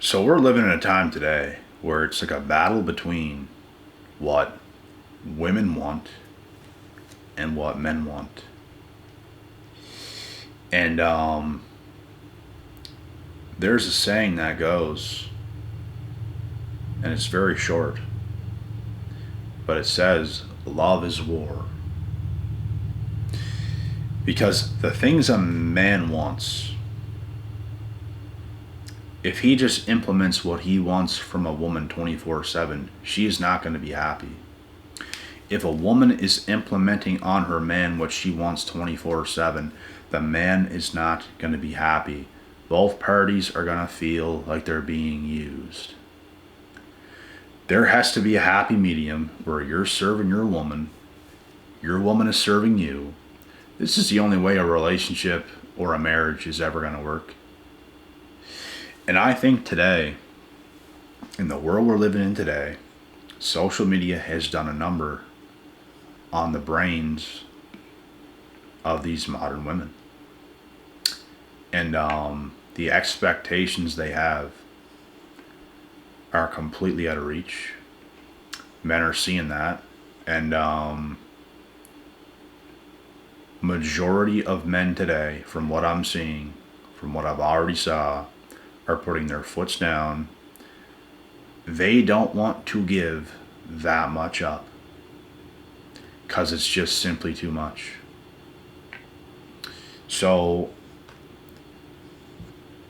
So we're living in a time today where it's like a battle between what women want and what men want. And there's a saying that goes, and it's very short, but it says, love is war. Because the things a man wants, if he just implements what he wants from a woman 24/7, she is not going to be happy. If a woman is implementing on her man what she wants 24/7, the man is not going to be happy. Both parties are going to feel like they're being used. There has to be a happy medium where you're serving your woman is serving you. This is the only way a relationship or a marriage is ever going to work. And I think today, in the world we're living in today, social media has done a number on the brains of these modern women. And the expectations they have are completely out of reach. Men are seeing that. And majority of men today, from what I'm seeing, from what I've already saw, are putting their foots down. They don't want to give that much up because it's just simply too much. So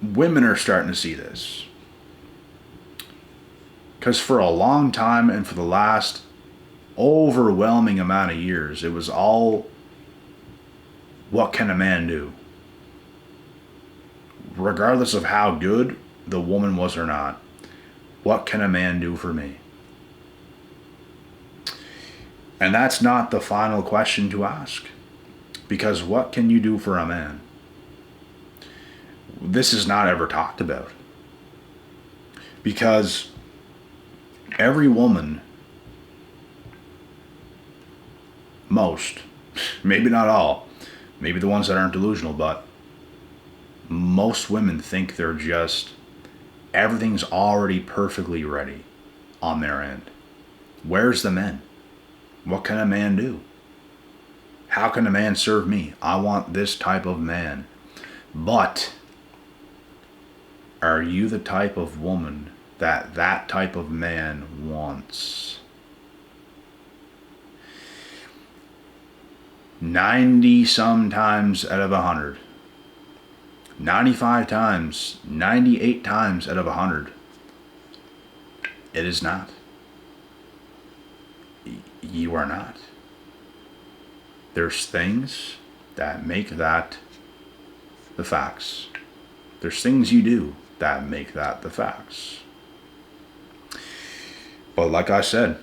women are starting to see this, because for a long time and for the last overwhelming amount of years, it was all, what can a man do? Regardless of how good the woman was or not, what can a man do for me? And that's not the final question to ask. Because what can you do for a man? This is not ever talked about. Because every woman, most, maybe not all, maybe the ones that aren't delusional, but most women think they're just, everything's already perfectly ready on their end. Where's the men? What can a man do? How can a man serve me? I want this type of man. But are you the type of woman that that type of man wants? 90 sometimes out of 100. 95 times, 98 times out of 100, it is not. You are not. There's things that make that the facts. There's things you do that make that the facts. But like I said,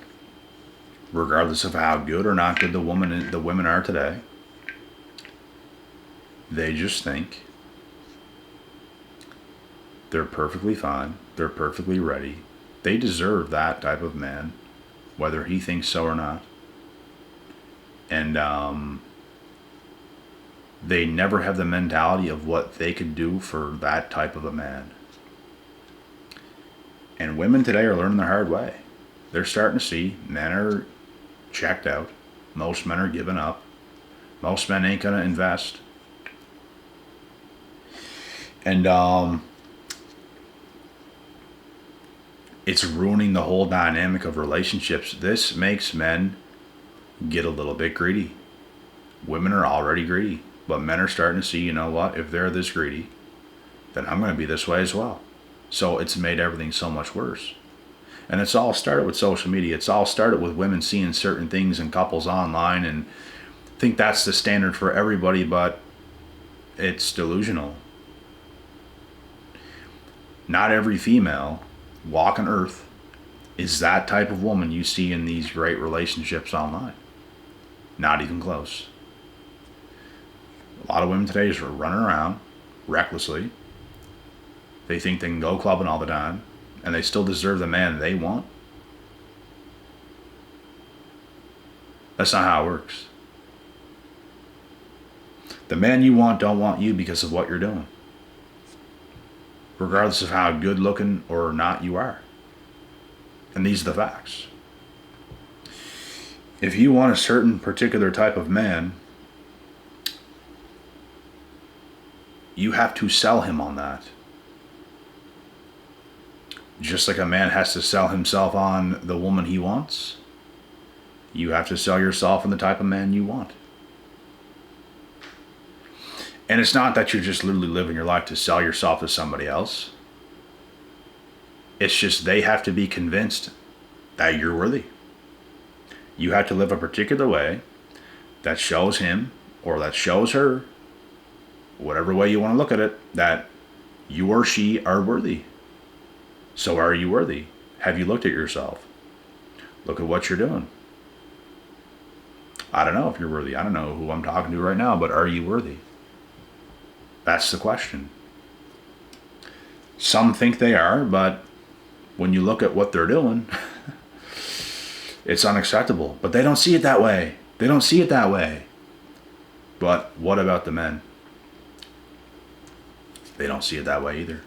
regardless of how good or not good the women are today, they just think they're perfectly fine. They're perfectly ready. They deserve that type of man, whether he thinks so or not. And they never have the mentality of what they could do for that type of a man. And women today are learning the hard way. They're starting to see men are checked out. Most men are giving up. Most men ain't gonna invest. And it's ruining the whole dynamic of relationships. This makes men get a little bit greedy. Women are already greedy, but men are starting to see, you know what, if they're this greedy, then I'm going to be this way as well. So it's made everything so much worse. And it's all started with social media. It's all started with women seeing certain things in couples online and think that's the standard for everybody, but it's delusional. Not every female walking earth is that type of woman you see in these great relationships online. Not even close. A lot of women today just are running around recklessly. They think they can go clubbing all the time, and they still deserve the man they want. That's not how it works. The man you want don't want you because of what you're doing. regardless of how good looking or not you are. And these are the facts. If you want a certain particular type of man, you have to sell him on that. Just like a man has to sell himself on the woman he wants, you have to sell yourself on the type of man you want. And it's not that you're just literally living your life to sell yourself to somebody else. It's just they have to be convinced that you're worthy. You have to live a particular way that shows him or that shows her, whatever way you want to look at it, that you or she are worthy. So are you worthy? Have you looked at yourself? Look at what you're doing. I don't know if you're worthy. I don't know who I'm talking to right now, but are you worthy? That's the question. Some think they are, but when you look at what they're doing, it's unacceptable. But they don't see it that way. They don't see it that way. But what about the men? They don't see it that way either.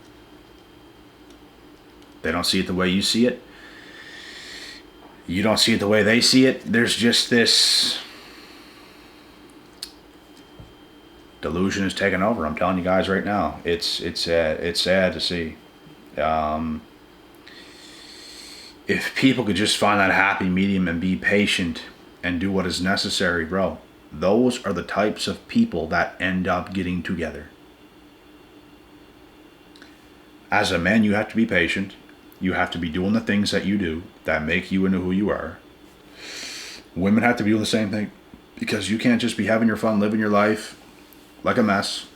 They don't see it the way you see it. You don't see it the way they see it. There's just this delusion is taking over. I'm telling you guys right now. It's sad to see. If people could just find that happy medium and be patient and do what is necessary, bro, those are the types of people that end up getting together. As a man, you have to be patient. You have to be doing the things that you do that make you into who you are. Women have to be doing the same thing, because you can't just be having your fun, living your life like a mess,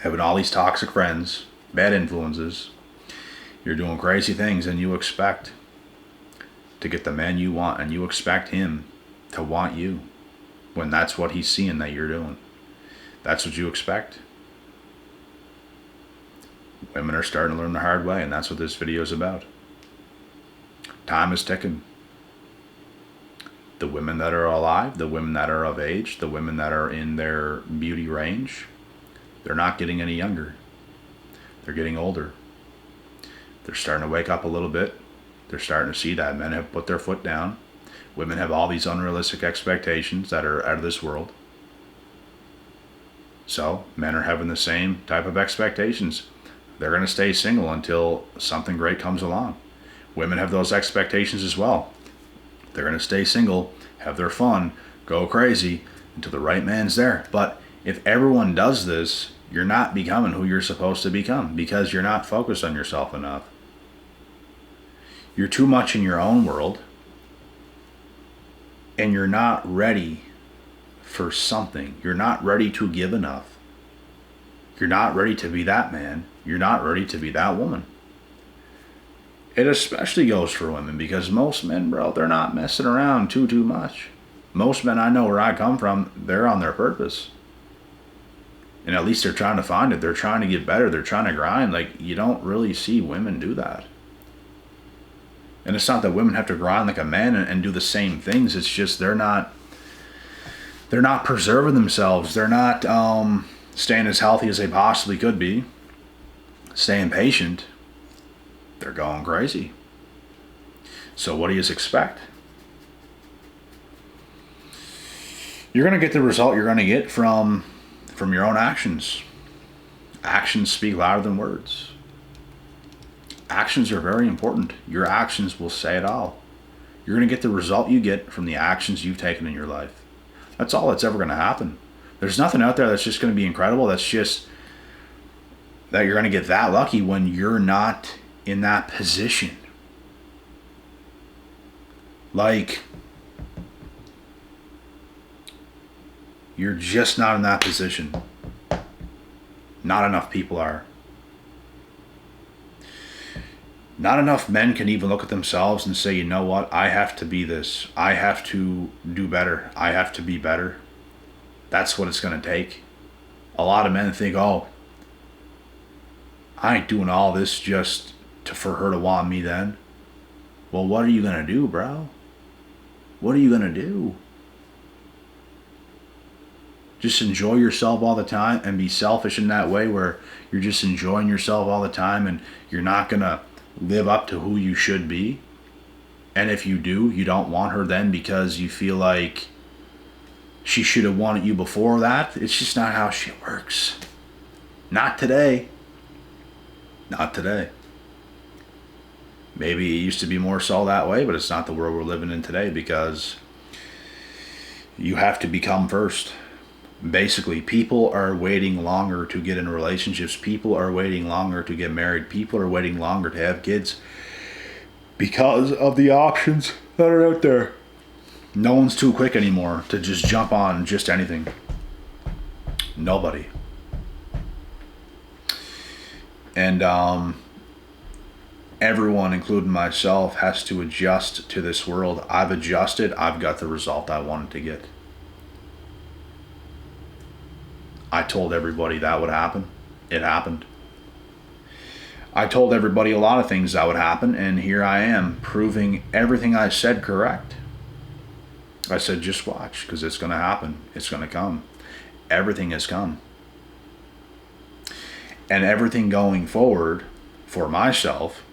having all these toxic friends, bad influences. You're doing crazy things and you expect to get the man you want, and you expect him to want you when that's what he's seeing that you're doing. That's what you expect. Women are starting to learn the hard way, and that's what this video is about. Time is ticking. The women that are alive, the women that are of age, the women that are in their beauty range, they're not getting any younger. They're getting older. They're starting to wake up a little bit. They're starting to see that men have put their foot down. Women have all these unrealistic expectations that are out of this world. So men are having the same type of expectations. They're going to stay single until something great comes along. Women have those expectations as well. They're going to stay single, have their fun, go crazy until the right man's there. But if everyone does this, you're not becoming who you're supposed to become, because you're not focused on yourself enough. You're too much in your own world, and you're not ready for something. You're not ready to give enough. You're not ready to be that man. You're not ready to be that woman. It especially goes for women, because most men, bro, they're not messing around too much. Most men I know where I come from, they're on their purpose. And at least they're trying to find it. They're trying to get better. They're trying to grind. Like, you don't really see women do that. And it's not that women have to grind like a man and do the same things. It's just they're not preserving themselves. They're not staying as healthy as they possibly could be. Staying patient. They're going crazy. So what do you expect? You're going to get the result you're going to get from your own actions. Actions speak louder than words. Actions are very important. Your actions will say it all. You're going to get the result you get from the actions you've taken in your life. That's all that's ever going to happen. There's nothing out there that's just going to be incredible. That's just that you're going to get that lucky when you're not in that position. Like, you're just not in that position. Not enough people are. Not enough men can even look at themselves and say, you know what, I have to be this. I have to do better. I have to be better. That's what it's going to take. A lot of men think, oh, I ain't doing all this just for her to want me then. Well, what are you going to do, bro? What are you going to do? Just enjoy yourself all the time and be selfish in that way where you're just enjoying yourself all the time and you're not going to live up to who you should be. And if you do, you don't want her then because you feel like she should have wanted you before that. It's just not how shit works. Not today. Not today. Maybe it used to be more so that way, but it's not the world we're living in today because you have to become first. Basically, people are waiting longer to get in relationships. People are waiting longer to get married. People are waiting longer to have kids because of the options that are out there. No one's too quick anymore to just jump on just anything. Nobody. And everyone, including myself, has to adjust to this world. I've adjusted. I've got the result I wanted to get. I told everybody that would happen. It happened. I told everybody a lot of things that would happen, and here I am proving everything I said correct. I said, just watch, because it's going to happen. It's going to come. Everything has come. And everything going forward for myself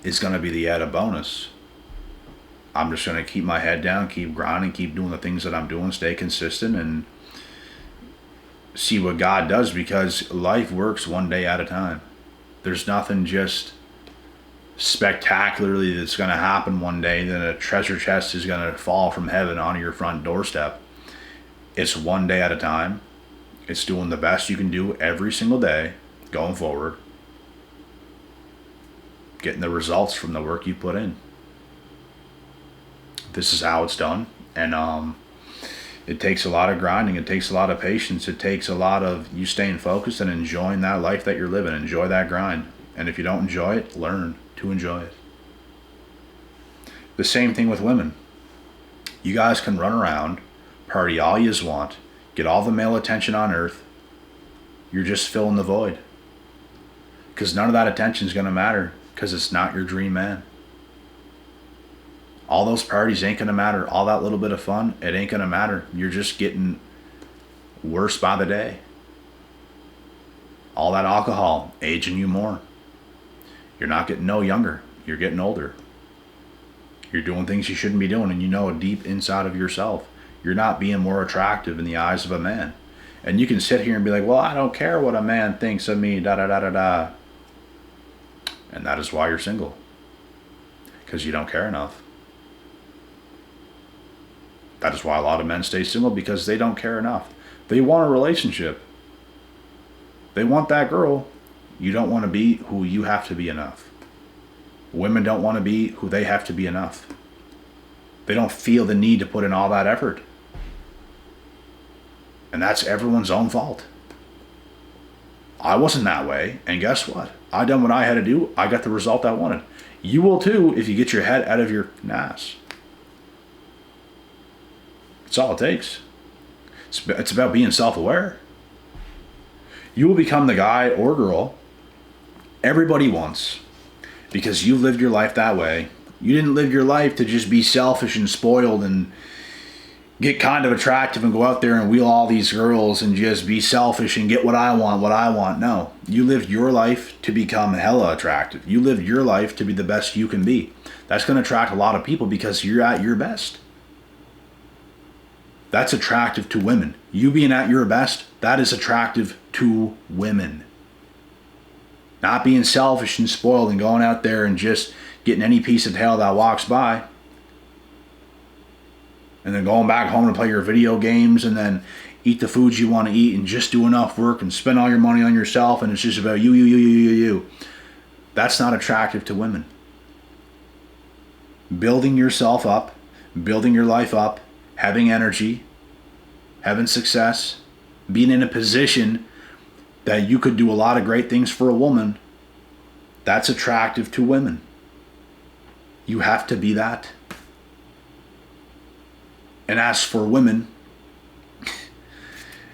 is going to be the added bonus. I'm just going to keep my head down, keep grinding, keep doing the things that I'm doing, stay consistent, and see what God does, because life works one day at a time. There's nothing just spectacularly that's going to happen one day that a treasure chest is going to fall from heaven onto your front doorstep. It's one day at a time. It's doing the best you can do every single day going forward, getting the results from the work you put in. This is how it's done. And it takes a lot of grinding. It takes a lot of patience. It takes a lot of you staying focused and enjoying that life that you're living. Enjoy that grind. And if you don't enjoy it, learn to enjoy it. The same thing with women. You guys can run around, party all you want, get all the male attention on earth. You're just filling the void. Because none of that attention is going to matter, because it's not your dream man. All those parties ain't going to matter. All that little bit of fun, it ain't going to matter. You're just getting worse by the day. All that alcohol, aging you more. You're not getting no younger. You're getting older. You're doing things you shouldn't be doing, and you know deep inside of yourself, you're not being more attractive in the eyes of a man. And you can sit here and be like, well, I don't care what a man thinks of me, da-da-da-da-da. And that is why you're single. Because you don't care enough. That is why a lot of men stay single, because they don't care enough. They want a relationship. They want that girl. You don't want to be who you have to be enough. Women don't want to be who they have to be enough. They don't feel the need to put in all that effort. And that's everyone's own fault. I wasn't that way, and guess what? I done what I had to do. I got the result I wanted. You will too if you get your head out of your ass. That's all it takes. It's about being self-aware. You will become the guy or girl everybody wants because you lived your life that way. You didn't live your life to just be selfish and spoiled and get kind of attractive and go out there and wheel all these girls and just be selfish and get what I want. No, you lived your life to become hella attractive. You lived your life to be the best you can be. That's going to attract a lot of people because you're at your best. That's attractive to women. You being at your best, that is attractive to women. Not being selfish and spoiled and going out there and just getting any piece of tail that walks by. And then going back home to play your video games and then eat the foods you want to eat and just do enough work and spend all your money on yourself and it's just about you. That's not attractive to women. Building yourself up, building your life up, having energy, having success, being in a position that you could do a lot of great things for a woman, that's attractive to women. You have to be that. And as for women,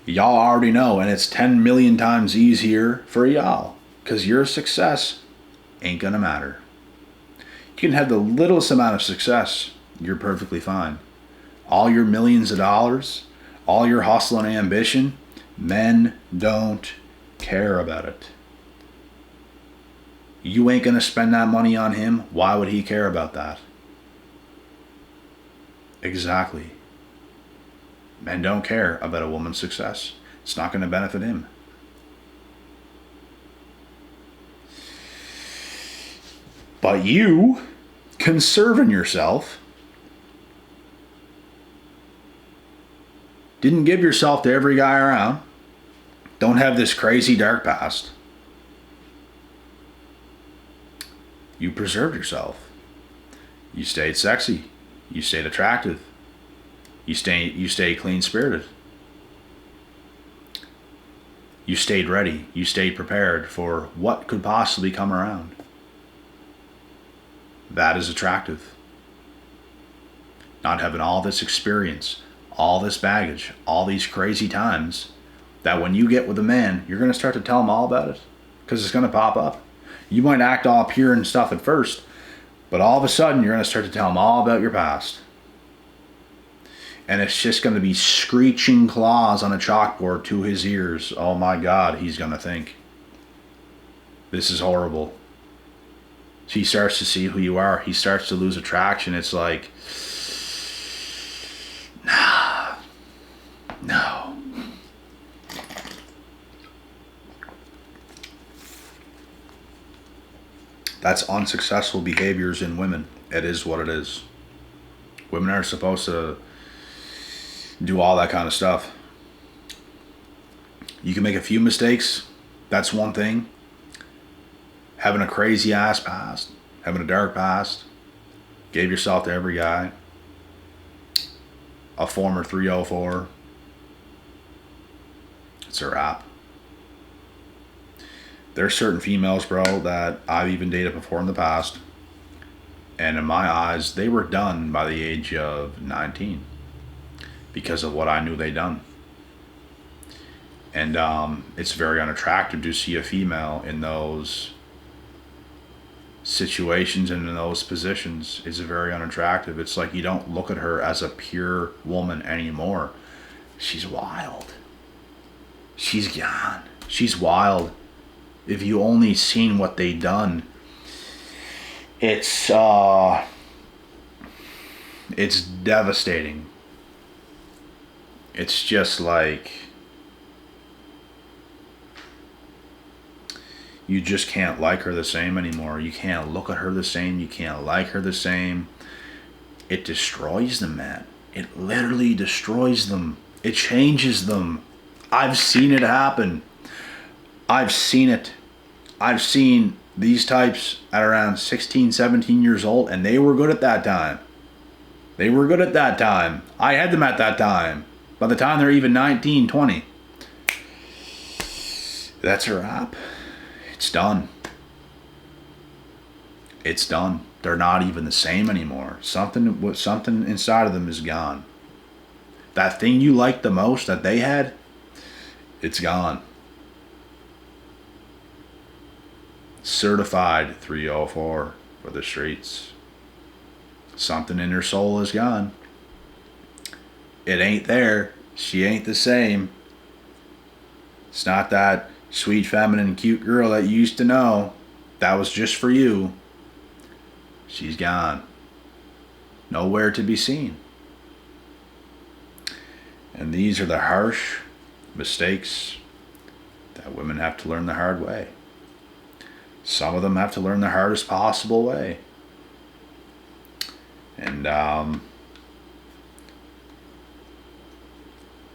y'all already know, and it's 10 million times easier for y'all, because your success ain't gonna matter. You can have the littlest amount of success, you're perfectly fine. All your millions of dollars, all your hustle and ambition, men don't care about it. You ain't going to spend that money on him. Why would he care about that? Exactly. Men don't care about a woman's success. It's not going to benefit him. But you, conserving yourself, didn't give yourself to every guy around, don't have this crazy dark past. You preserved yourself. You stayed sexy. You stayed attractive. You stayed clean-spirited. You stayed ready. You stayed prepared for what could possibly come around. That is attractive. Not having all this experience, all this baggage, all these crazy times, that when you get with a man, you're going to start to tell him all about it. Because it's going to pop up. You might act all pure and stuff at first, but all of a sudden you're going to start to tell him all about your past. And it's just going to be screeching claws on a chalkboard to his ears. Oh my God, he's going to think, this is horrible. He starts to see who you are. He starts to lose attraction. It's like, no. That's unsuccessful behaviors in women. It is what it is. Women are supposed to do all that kind of stuff. You can make a few mistakes. That's one thing. Having a crazy ass past, having a dark past, gave yourself to every guy, a former 304, it's a wrap. There's certain females, bro, that I've even dated before in the past, and in my eyes, they were done by the age of 19 because of what I knew they done. And it's very unattractive to see a female in those situations and in those positions. It's very unattractive. It's like you don't look at her as a pure woman anymore. She's wild. She's gone. She's wild. If you only seen what they done, it's devastating. It's just like you just can't like her the same anymore. You can't look at her the same. You can't like her the same. It destroys them, man. It literally destroys them. It changes them. I've seen it happen. I've seen it. I've seen these types at around 16, 17 years old, and they were good at that time. They were good at that time. I had them at that time. By the time they're even 19, 20. That's a wrap. It's done. It's done. They're not even the same anymore. Something inside of them is gone. That thing you liked the most that they had, it's gone. Certified 304 for the streets. Something in her soul is gone. It ain't there. She ain't the same. It's not that sweet, feminine, cute girl that you used to know. That was just for you. She's gone. Nowhere to be seen. And these are the harsh mistakes that women have to learn the hard way. Some of them have to learn the hardest possible way. And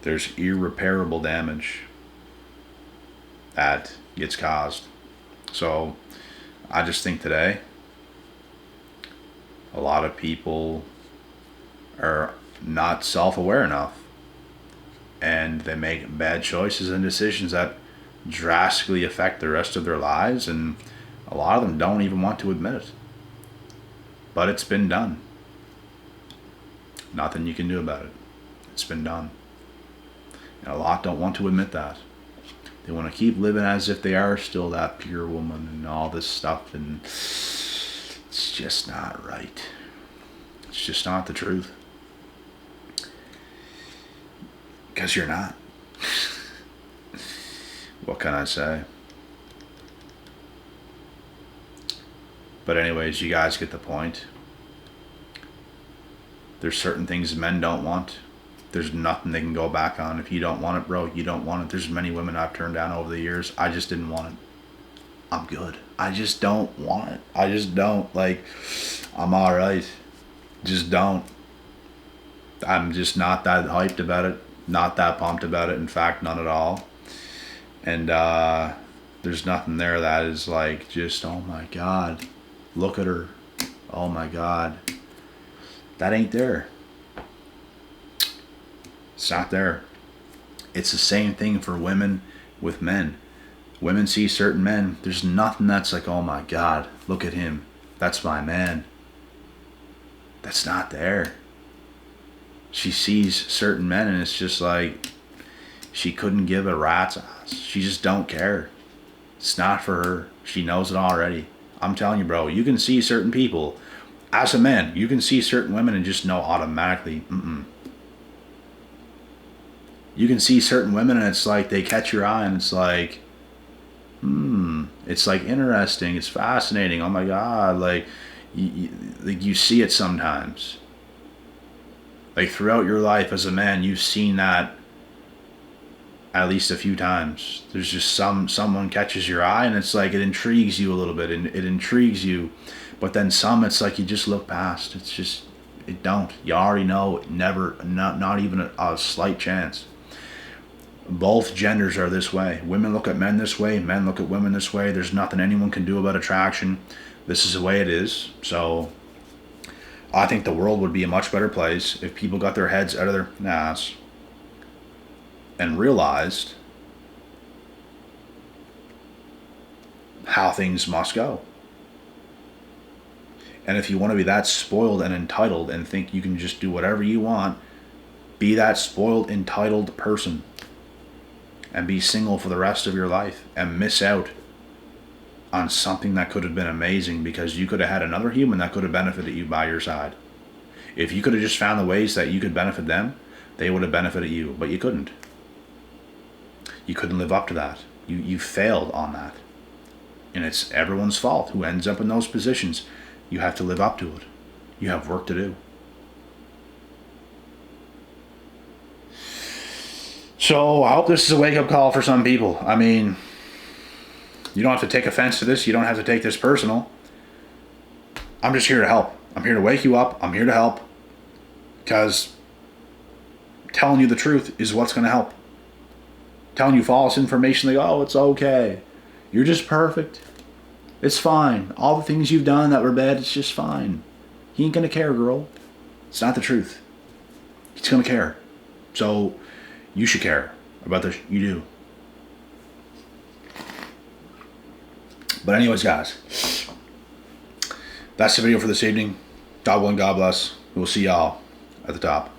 there's irreparable damage that gets caused. So I just think today a lot of people are not self-aware enough, and they make bad choices and decisions that drastically affect the rest of their lives, and a lot of them don't even want to admit it. But it's been done. Nothing you can do about it. It's been done. And a lot don't want to admit that. They want to keep living as if they are still that pure woman and all this stuff, and it's just not right. It's just not the truth. Because you're not. What can I say? But anyways, you guys get the point. There's certain things men don't want. There's nothing they can go back on. If you don't want it, bro, you don't want it. There's many women I've turned down over the years. I just didn't want it. I'm good. I just don't want it. I just don't. Like, I'm alright. Just don't. I'm just not that hyped about it. Not that pumped about it. In fact, none at all. And there's nothing there that is like just, oh my God, look at her. Oh my God. That ain't there. It's not there. It's the same thing for women with men. Women see certain men. There's nothing that's like, oh my God, look at him. That's my man. That's not there. She sees certain men and it's just like, she couldn't give a rat's ass. She just don't care. It's not for her. She knows it already. I'm telling you, bro, you can see certain people. As a man, you can see certain women and just know automatically, You can see certain women and it's like they catch your eye and it's like, it's like interesting. It's fascinating. Oh my God. Like you see it sometimes. Like throughout your life as a man, you've seen that at least a few times. There's just someone catches your eye and it's like it intrigues you a little bit and it intrigues you, but then some it's like you just look past. It's just, it don't. You already know, never, not even a slight chance. Both genders are this way. Women look at men this way, men look at women this way. There's nothing anyone can do about attraction. This is the way it is. So I think the world would be a much better place if people got their heads out of their ass and realized how things must go. And if you want to be that spoiled and entitled and think you can just do whatever you want, be that spoiled, entitled person and be single for the rest of your life and miss out on something that could have been amazing because you could have had another human that could have benefited you by your side. If you could have just found the ways that you could benefit them, they would have benefited you, but you couldn't. You couldn't live up to that. You failed on that. And it's everyone's fault who ends up in those positions. You have to live up to it. You have work to do. So I hope this is a wake-up call for some people. I mean, you don't have to take offense to this. You don't have to take this personal. I'm just here to help. I'm here to wake you up. I'm here to help. Because telling you the truth is what's going to help. Telling you false information, like, oh, it's okay. You're just perfect. It's fine. All the things you've done that were bad, it's just fine. He ain't going to care, girl. It's not the truth. He's going to care. So you should care about this. You do. But anyways, guys, that's the video for this evening. God willing, God bless. We'll see y'all at the top.